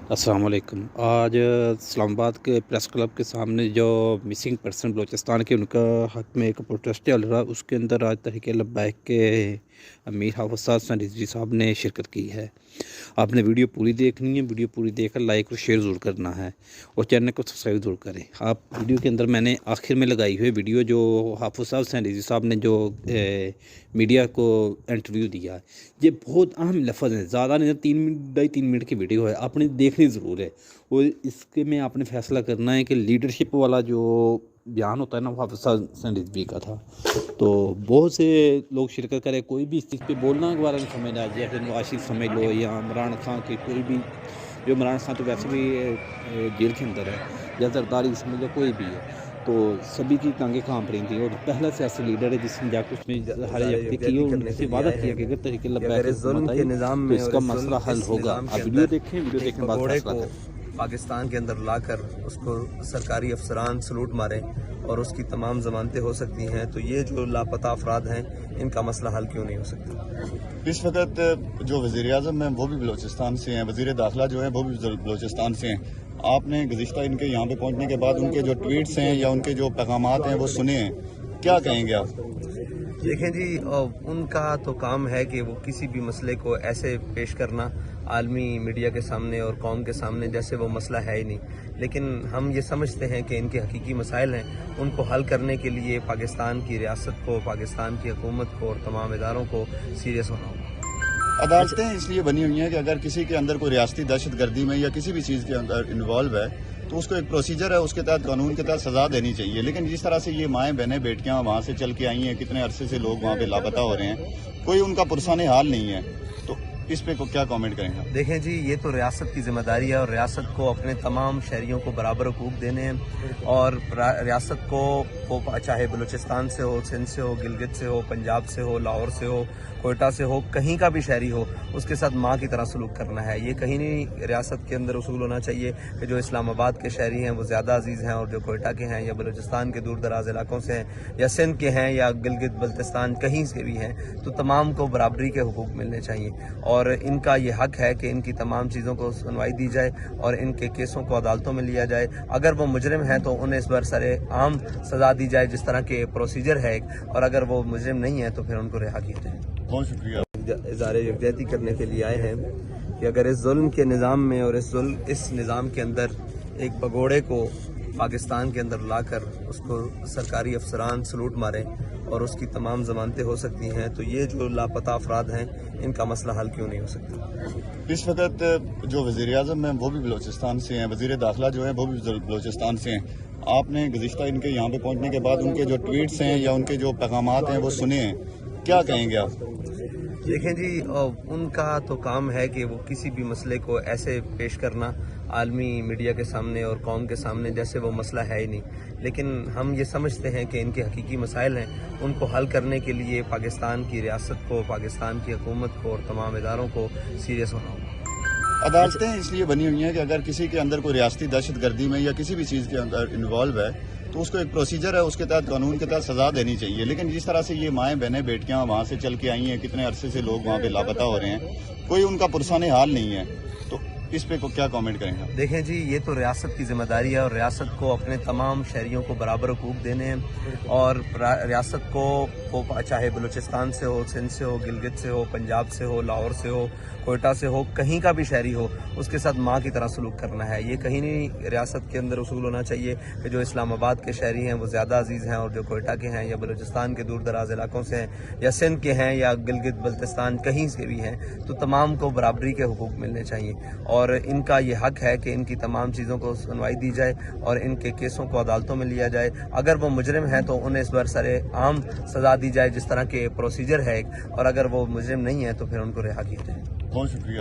अस्सलाम वालेकुम। आज इस्लामाबाद के प्रेस क्लब के सामने जो मिसिंग पर्सन बलूचिस्तान के उनका हक में एक प्रोटेस्ट चल रहा, उसके अंदर आज तहरीक लब्बैक के अमीर हाफ़िज़ साहब रिजवी साहब ने शिरकत की है। आपने वीडियो पूरी देखनी है, वीडियो पूरी देखकर लाइक और शेयर ज़रूर करना है और चैनल को सब्सक्राइब ज़रूर करें। आप वीडियो के अंदर मैंने आखिर में लगाई हुई वीडियो जो हाफ़िज़ साहब रिजवी साहब ने जो मीडिया को इंटरव्यू दिया है, ये बहुत अहम लफ्ज़ है, ज़्यादा नहीं, 3 मिनट की वीडियो है, आपने देखनी ज़रूर है। और इसके में आपने फ़ैसला करना है कि लीडरशिप वाला जो बयान होता है ना, वो हाफ़िज़ साहब रिजवी का था। तो बहुत से लोग शिरकत करें, कोई भी इस चीज़ पे बोलना के बारे में समझ ना आ जाए, फिर नवाज शरीफ समझ लो या इमरान खान की कोई भी, जो इमरान खान तो वैसे भी जेल के अंदर है, या जरदारी समझ लो, कोई भी है, तो सभी की टांगें कांप रही थी। और पहला सियासी लीडर है जिसने जाकर उसमें हर व्यक्ति की उनसे वादा किया कि अगर तहरीक लब्बैक हुकूमत आई तो इसका मसला हल होगा। आप वीडियो देखें, वीडियो देखने के बाद फैसला करें। पाकिस्तान के अंदर लाकर उसको सरकारी अफसरान सलूट मारें और उसकी तमाम ज़मानतें हो सकती हैं, तो ये जो लापता अफराद हैं इनका मसला हल क्यों नहीं हो सकता? इस वक्त जो वज़ीर-ए-आज़म हैं वो भी बलूचिस्तान से हैं, वज़ीर दाखिला जो है वो भी बलूचिस्तान से हैं। आपने गुज़िश्ता इनके यहाँ पे पहुँचने के बाद उनके जो ट्वीट्स हैं या उनके जो पैगामात हैं वो सुने हैं, क्या कहेंगे आप? देखें जी, उनका तो काम है कि वो किसी भी मसले को ऐसे पेश करना आलमी मीडिया के सामने और कौम के सामने जैसे वो मसला है ही नहीं, लेकिन हम ये समझते हैं कि इनके हकीकी मसाइल हैं, उनको हल करने के लिए पाकिस्तान की रियासत को, पाकिस्तान की हुकूमत को और तमाम इदारों को सीरियस होना होगा। अदालतें इसलिए बनी हुई हैं कि अगर किसी के अंदर कोई रियासती दहशत गर्दी में या किसी भी चीज़ के अंदर इन्वॉल्व है तो उसको एक प्रोसीजर है, उसके तहत कानून के तहत सज़ा देनी चाहिए। लेकिन जिस तरह से ये माएँ बहनें बेटियाँ वहाँ से चल के आई हैं, कितने अरसे से लोग वहाँ पे लापता हो रहे हैं, कोई उनका पुरसाने हाल नहीं है, तो इस पे को क्या कमेंट करेंगे? देखें जी, ये तो रियासत की जिम्मेदारी है और रियासत को अपने तमाम शहरियों को बराबर हुकूक देने हैं और रियासत को चाहे बलूचिस्तान से हो, सिंध से हो, गिलगित से हो, पंजाब से हो, लाहौर से हो, कोयटा से हो, कहीं का भी शहरी हो, उसके साथ माँ की तरह सलूक करना है। ये कहीं नहीं रियासत के अंदर उसूल होना चाहिए कि जो इस्लामाबाद के शहरी हैं वो ज़्यादा अजीज़ हैं और जो कोयटा के हैं या बलूचिस्तान के दूर दराज इलाकों से हैं या सिंध के हैं या गिलगित बल्तिस्तान कहीं से भी हैं, तो तमाम को बराबरी के हुकूक मिलने चाहिए और इनका ये हक है कि इनकी तमाम चीज़ों को सुनवाई दी जाए और इनके केसों को अदालतों में लिया जाए। अगर वो मुजरिम हैं तो उन्हें इस बार सरे आम सज़ा दी जाए जिस तरह के प्रोसीजर है, और अगर वो मुजरिम नहीं है तो फिर उनको रिहा किया जाए। बहुत शुक्रिया। इज़हार यकजहती करने के लिए आए हैं कि अगर इस जुल्म के निज़ाम में और इस निज़ाम के अंदर एक भगोड़े को पाकिस्तान के अंदर लाकर उसको सरकारी अफसरान सलूट मारें और उसकी तमाम ज़मानतें हो सकती हैं, तो ये जो लापता अफराद हैं इनका मसला हल क्यों नहीं हो सकता? इस वक्त जो वज़ीर-ए-आज़म हैं वो भी बलूचिस्तान से हैं, वज़ीर दाखिला जो है वो भी बलूचिस्तान से हैं। आपने गुज़िश्ता इनके यहाँ पे पहुँचने के बाद उनके जो ट्वीट्स हैं या उनके जो पैगामात हैं वो सुने हैं, क्या कहेंगे आप? देखें जी, उनका तो काम है कि वो किसी भी मसले को ऐसे पेश करना आलमी मीडिया के सामने और कौम के सामने जैसे वो मसला है ही नहीं, लेकिन हम ये समझते हैं कि इनके हकीकी मसाइल हैं, उनको हल करने के लिए पाकिस्तान की रियासत को, पाकिस्तान की हुकूमत को और तमाम इदारों को सीरियस होना होगा। अदालतें इसलिए बनी हुई हैं कि अगर किसी के अंदर कोई रियासती दहशत गर्दी में या किसी भी चीज़ के अंदर इन्वॉल्व है तो उसको एक प्रोसीजर है, उसके तहत कानून के तहत सज़ा देनी चाहिए। लेकिन जिस तरह से ये माएँ बहनें बेटियाँ वहाँ से चल के आई हैं, कितने अरसे से लोग वहाँ पे लापता हो रहे हैं, कोई उनका पुरसाने हाल नहीं है, तो इस पे को क्या कमेंट करेंगे? देखें जी, ये तो रियासत की जिम्मेदारी है और रियासत को अपने तमाम शहरियों को बराबर हुकूक देने हैं और रियासत को चाहे बलूचिस्तान से हो, सिंध से हो, गिलगित से हो, पंजाब से हो, लाहौर से हो, कोयटा से हो, कहीं का भी शहरी हो, उसके साथ माँ की तरह सलूक करना है। ये कहीं नहीं रियासत के अंदर उसूल होना चाहिए कि जो इस्लामाबाद के शहरी हैं वो ज़्यादा अजीज़ हैं और जो कोयटा के हैं या बलूचिस्तान के दूर दराज इलाकों से हैं या सिंध के हैं या गिलगित बल्तिस्तान कहीं से भी हैं, तो तमाम को बराबरी के हुकूक मिलने चाहिए और इनका ये हक है कि इनकी तमाम चीज़ों को सुनवाई दी जाए और इनके केसों को अदालतों में लिया जाए। अगर वो मुजरिम हैं तो उन्हें इस बार सरे आम सज़ा दी जाए जिस तरह के प्रोसीजर है, और अगर वो मुजरिम नहीं है तो फिर उनको रिहा किया जाए। बहुत शुक्रिया।